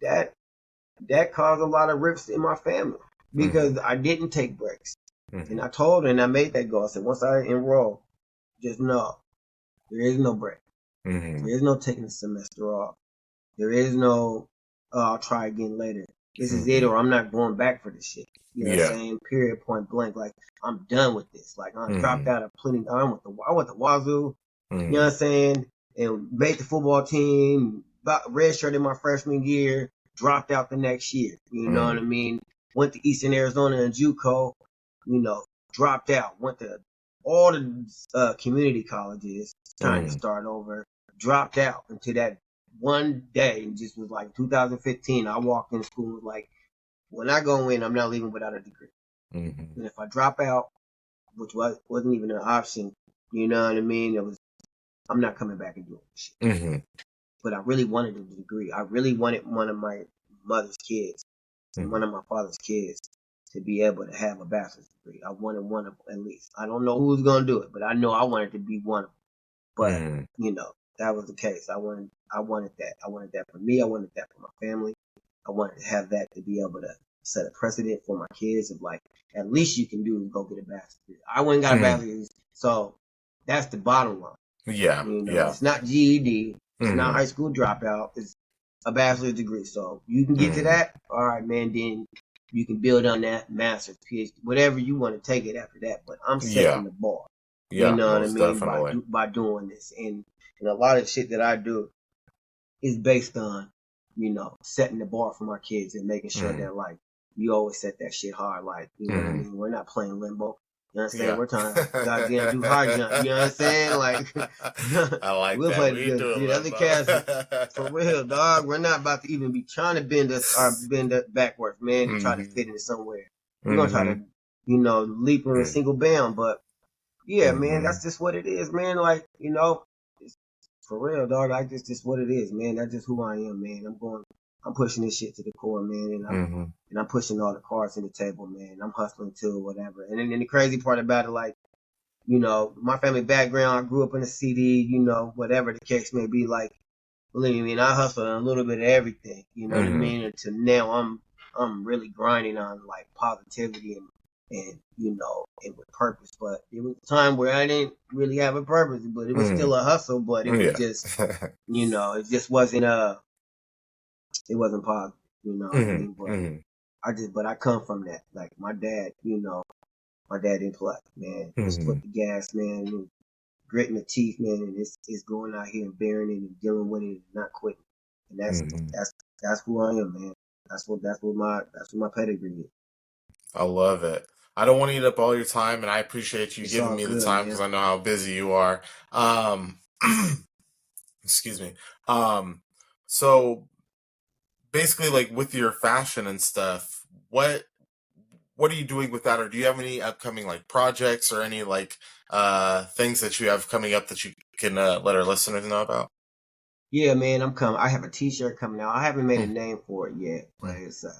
That caused a lot of rifts in my family because I didn't take breaks. And I told her, and I made that goal. I said, once I enroll, just know there is no break. There is no taking a semester off. There is no, I'll try again later. This is it, or I'm not going back for this shit. You know what I'm saying? Period, point blank. Like, I'm done with this. Like, I dropped out of plenty. I went to Wazoo, you know what I'm saying? And made the football team, redshirted in my freshman year, dropped out the next year. You know what I mean? Went to Eastern Arizona and JUCO, you know, dropped out. Went to all the community colleges, trying to start over. Dropped out into that one day, and just was like 2015. I walked in school and was like, when I go in, I'm not leaving without a degree. And if I drop out, which wasn't even an option, you know what I mean? I'm not coming back and doing this shit. But I really wanted a degree. I really wanted one of my mother's kids and one of my father's kids to be able to have a bachelor's degree. I wanted one of them at least. I don't know who's going to do it, but I know I wanted to be one of them. But, you know, that was the case. I wanted that. I wanted that for me. I wanted that for my family. I wanted to have that to be able to set a precedent for my kids of like, at least you can do is go get a bachelor's degree. I went and got a bachelor's, so that's the bottom line. Yeah, you know, it's not GED, it's not high school dropout, it's a bachelor's degree. So you can get to that, all right, man. Then you can build on that master's, PhD, whatever you want to take it after that. But I'm setting the bar. You know what I mean? By doing this, and a lot of shit that I do is based on, you know, setting the bar for my kids and making sure that, like, you always set that shit hard. Like, you know what I mean? We're not playing limbo. You know what I'm saying? We're trying to goddamn do high jump. You know what I'm saying? Like, I like we'll that. play the other cats for real, dog. We're not about to even be trying to bend it backwards, man, to try to fit in somewhere. We're gonna try to, you know, leap in a single bound. But yeah, man, that's just what it is, man. Like, you know, it's, for real, dog. Like, it's just what it is, man. That's just who I am, man. I'm pushing this shit to the core, man, and I'm pushing all the cards on the table, man. I'm hustling too, whatever. And then the crazy part about it, like, you know, my family background, I grew up in a CD, you know, whatever the case may be, like, believe me, I hustle on a little bit of everything, you know what I mean? Until now, I'm really grinding on like positivity and you know, and with purpose. But it was a time where I didn't really have a purpose, but it was still a hustle. But it was just, you know, it just wasn't it wasn't positive, you know what I mean? But I come from that. Like my dad, you know, my dad didn't play, man. Just put the gas, man, and gritting the teeth, man, and it's going out here and bearing it and dealing with it and not quitting. And that's who I am, man. That's what my pedigree is. I love it. I don't want to eat up all your time, and I appreciate you giving me the time because I know how busy you are. Excuse me. So basically, like with your fashion and stuff, what are you doing with that, or do you have any upcoming like projects or any like things that you have coming up that you can let our listeners know about? Yeah, man, I'm coming. I have a T-shirt coming out. I haven't made a name for it yet, but it's a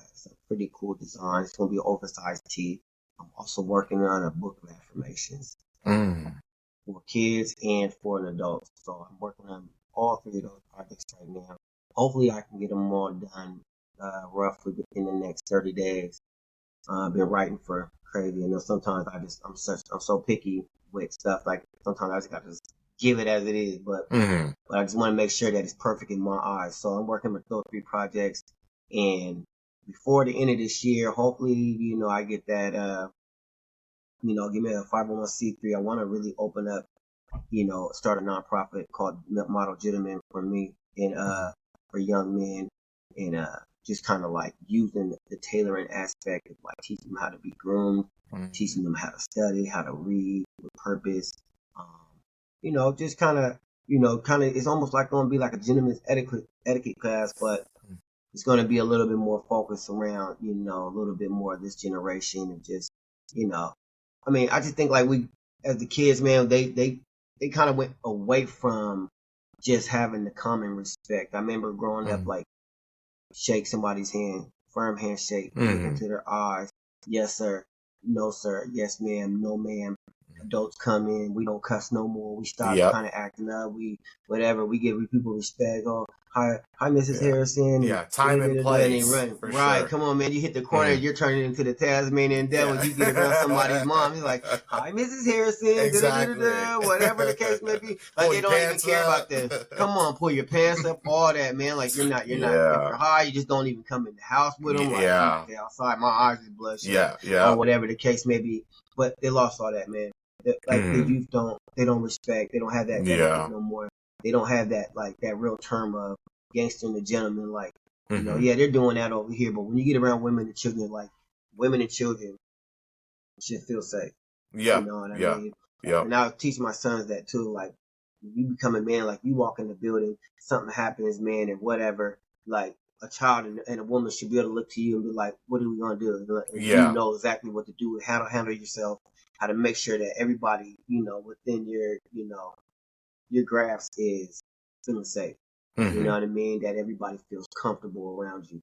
pretty cool design. It's gonna be an oversized tee. I'm also working on a book of affirmations for kids and for an adult. So I'm working on all three of those projects right now. Hopefully, I can get them all done roughly within the next 30 days. I've been writing for crazy. You know, sometimes I'm so picky with stuff. Like sometimes I just got to just give it as it is. But I just want to make sure that it's perfect in my eyes. So I'm working with those three projects, and before the end of this year, hopefully, you know, I get that. You know, give me a 501c3. I want to really open up, you know, start a nonprofit called Model Gentlemen for me and for young men, and just kind of like using the tailoring aspect of like teaching them how to be groomed, teaching them how to study, how to read with purpose. You know, just kind of kind of, it's almost like going to be like a gentleman's etiquette class, but it's going to be a little bit more focused around, a little bit more of this generation and just, I just think like we, as the kids, man, they kind of went away from just having the common respect. I remember growing up, like, shake somebody's hand, firm handshake, look into their eyes. Yes, sir. No, sir. Yes, ma'am. No, ma'am. Adults come in. We don't cuss no more. We stop kind of acting up. We give people respect. Oh, hi, Mrs. Harrison. Yeah, time and place. For right. Sure. Come on, man. You hit the corner. You're turning into the Tasmanian devil. You get around somebody's mom. He's like, hi, Mrs. Harrison. Exactly. Whatever the case may be. Like, they don't even care about this. Come on, pull your pants up, all that, man. Like, you're not. If you're high, you just don't even come in the house with them. Like, okay, outside, my eyes is bloodshot. Or whatever the case may be. But they lost all that, man. Like, the youth don't respect. They don't have that etiquette no more. They don't have that, like, that real term of gangster and the gentleman. Like, they're doing that over here. But when you get around women and children, like, women and children should feel safe. Yeah. You know what I mean? Yeah. And I teach my sons that too. Like, you become a man, like, you walk in the building, something happens, man, and whatever. Like, a child and a woman should be able to look to you and be like, what are we going to do? And you know exactly what to do, how to handle yourself, how to make sure that everybody, within your grasp is feeling safe. You know what I mean? That everybody feels comfortable around you,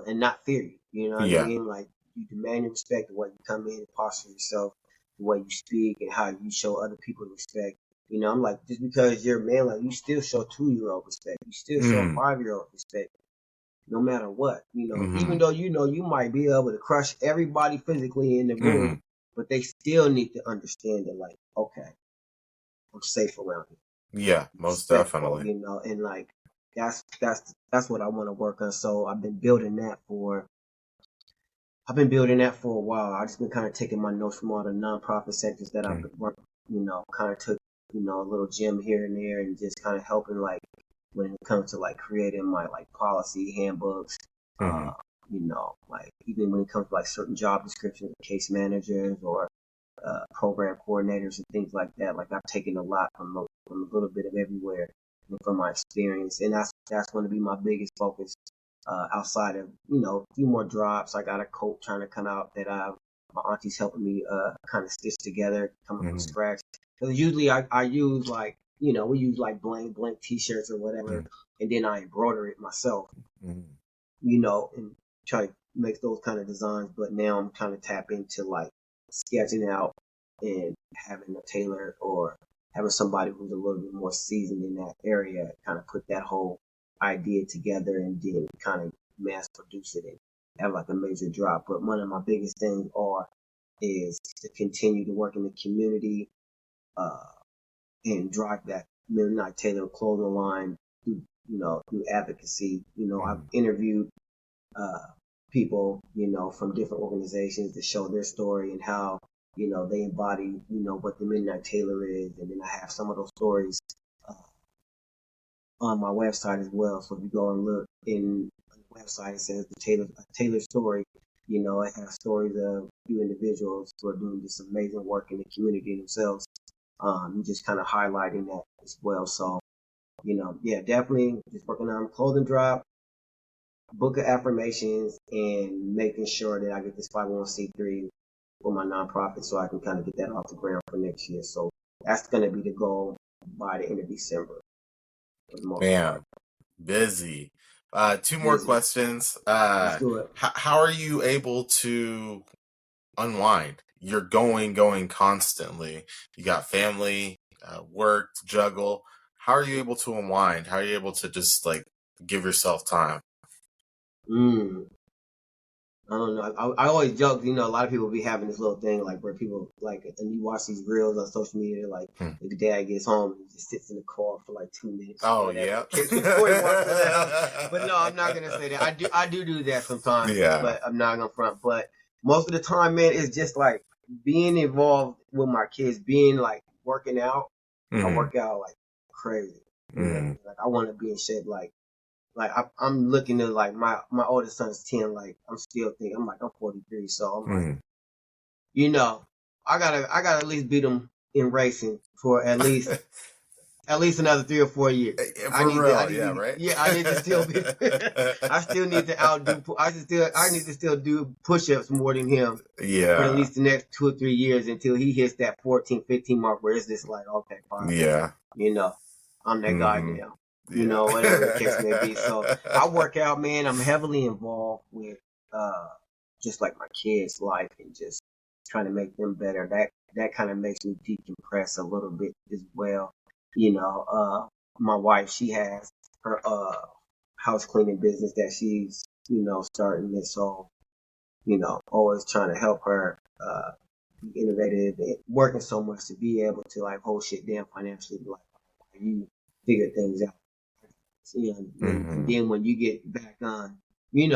and not fear you. You know what I mean? Like, you demand your respect the way you come in and posture yourself, the way you speak, and how you show other people respect. I'm like, just because you're a man, like, you still show 2-year-old respect. You still show 5-year-old respect. No matter what, even though you might be able to crush everybody physically in the room, but they still need to understand that, like, okay, I'm safe around you. Yeah, most definitely. And like that's what I want to work on. So I've been building that for a while. I've just been kind of taking my notes from all the nonprofit sectors that I've been working. Kind of took a little gem here and there, and just kind of helping, like, when it comes to, like, creating my, like, policy handbooks, like, even when it comes to, like, certain job descriptions, case managers or program coordinators and things like that. Like, I've taken a lot from a little bit of everywhere and from my experience, and that's going to be my biggest focus. Outside of a few more drops, I got a coat trying to come out that my auntie's helping me kind of stitch together, coming from scratch. Because usually I use, like, we use, like, blank t-shirts or whatever, and then I embroider it myself, and try to make those kind of designs. But now I'm trying to tap into, like, sketching out and having a tailor or having somebody who's a little bit more seasoned in that area kind of put that whole idea together and then kind of mass produce it and have, like, a major drop. But one of my biggest things is to continue to work in the community, and drive that Midnight Tailor Clothing Line through advocacy. I've interviewed people, from different organizations to show their story and how, they embody, what the Midnight Tailor is. And then I have some of those stories on my website as well. So if you go and look on the website, it says the Tailor story. It has stories of few individuals who are doing this amazing work in the community themselves. Just kind of highlighting that as well. So, definitely just working on clothing drop, book of affirmations, and making sure that I get this 501c3 for my nonprofit so I can kind of get that off the ground for next year. So that's going to be the goal by the end of December. Man, busy. Two more questions. Let's do it. How are you able to unwind? You're going constantly. You got family, work, juggle. How are you able to unwind? How are you able to just, like, give yourself time? I don't know. I always joke, a lot of people be having this little thing, like, where people, like, and you watch these reels on social media, like, the dad gets home and he just sits in the car for like 2 minutes. Oh, yeah. Before he walks to the house. But no, I'm not going to say that. I do that sometimes, but I'm not going to front. But most of the time, man, it's just, like, being involved with my kids, being, like, working out. I work out, like, crazy. Like, I want to be in shape, like I'm looking at, like, my oldest son's 10, like, I'm still thinking, I'm 43, so I'm like, I gotta at least beat him in racing for at least At least another 3 or 4 years. For real, right? Yeah, I need to still be. I still need to outdo. I need to still do push-ups more than him. Yeah. For at least the next 2 or 3 years until he hits that 14, 15 mark where it's just like, okay, fine. Yeah. I'm that guy now. Yeah. Whatever the case may be. So I work out, man. I'm heavily involved with just like my kids' life and just trying to make them better. That kind of makes me decompress a little bit as well. My wife, she has her house cleaning business that she's starting this, so always trying to help her be innovative and working so much to be able to like hold shit down financially, like you figure things out. And then when you get back on, you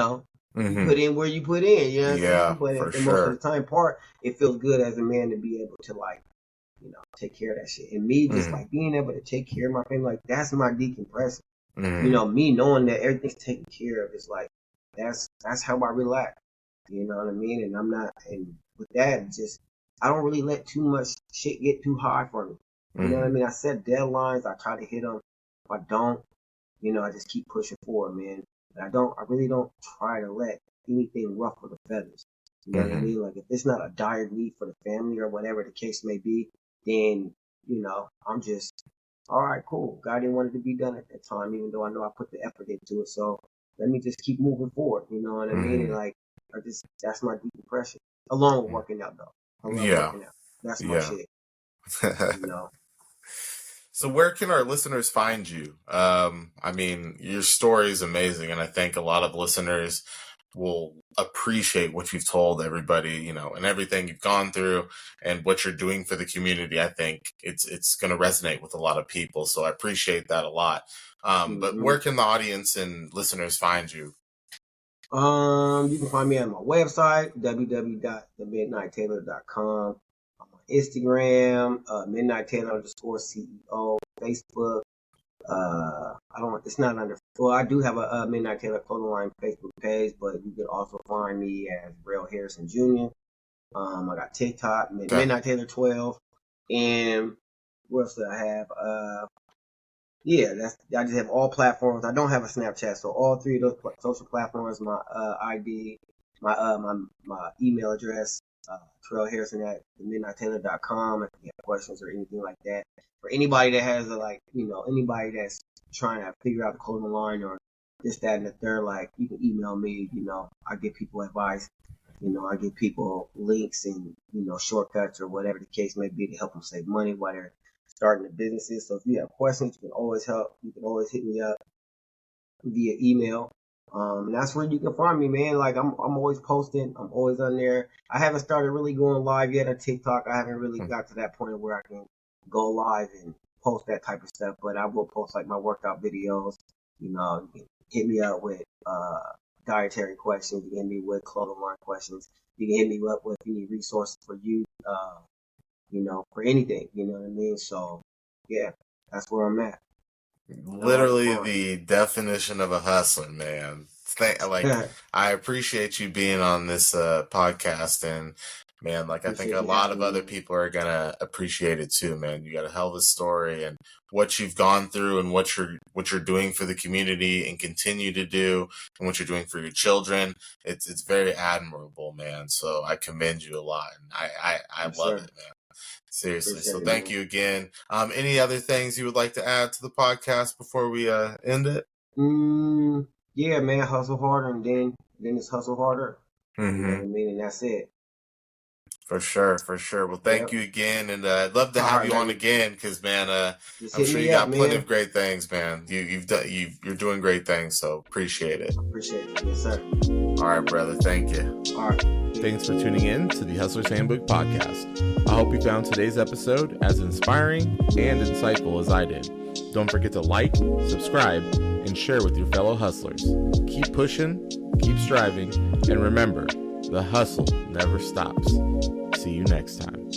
put in where you put in, what I'm saying? But most of the time it feels good as a man to be able to like, take care of that shit. And me just like being able to take care of my family, like that's my decompressing. Me knowing that everything's taken care of is like, that's how I relax. You know what I mean? And with that, just, I don't really let too much shit get too high for me. You know what I mean? I set deadlines. I try to hit them. If I don't, I just keep pushing forward, man. But I really don't try to let anything ruffle the feathers. You know what I mean? Like if it's not a dire need for the family or whatever the case may be, then, I'm just, all right, cool. God didn't want it to be done at that time, even though I know I put the effort into it. So let me just keep moving forward. You know what I mean? And like, that's my decompression. Along with working out, though. I love working out. That's my shit. So where can our listeners find you? I mean, your story is amazing, and I think a lot of listeners will appreciate what you've told everybody, and everything you've gone through and what you're doing for the community. I think it's going to resonate with a lot of people. So I appreciate that a lot. But where can the audience and listeners find you? You can find me on my website, www.themidnighttailor.com. On Instagram, Midnight Tailor _CEO, Facebook. It's not under, well, I do have a Midnight Tailor Clothing Line Facebook page, but you can also find me as Tarrell Harrison Jr. I got TikTok, Midnight Tailor 12, and what else do I have? I just have all platforms. I don't have a Snapchat, so all 3 of those social platforms, my ID, my email address, Tarrell Harrison at midnighttailor.com if you have questions or anything like that. For anybody that has anybody that's trying to figure out the clothing line or this, that, and the third, like, you can email me. I give people advice. I give people links and, shortcuts or whatever the case may be to help them save money while they're starting the businesses. So if you have questions, you can always help. You can always hit me up via email. And that's where you can find me, man. Like I'm always posting. I'm always on there. I haven't started really going live yet on TikTok. I haven't really got to that point where I can go live and post that type of stuff, but I will post like my workout videos. You can hit me up with dietary questions. You can hit me with clothing line questions. You can hit me up with if you need resources for you, for anything. You know what I mean? So yeah, that's where I'm at. Literally the definition of a hustler, man. I appreciate you being on this podcast, and man, I think a lot of other people are gonna appreciate it too, man. You got a hell of a story and what you've gone through and what you're doing for the community and continue to do, and what you're doing for your children. It's very admirable, man. So I commend you a lot, and I love it, man. Seriously. So thank you again. Any other things you would like to add to the podcast before we end it? Yeah, man, hustle harder, and then it's hustle harder. You know what I mean? And that's it. For sure. Well, thank you again, and I'd love to have you on again because, man, I'm sure you got plenty of great things, man. You're doing great things, so appreciate it. Appreciate it, yes, sir. All right, brother. Thank you. All right. Thanks for tuning in to the Hustler's Handbook podcast. I hope you found today's episode as inspiring and insightful as I did. Don't forget to like, subscribe, and share with your fellow hustlers. Keep pushing, keep striving, and remember, the hustle never stops. See you next time.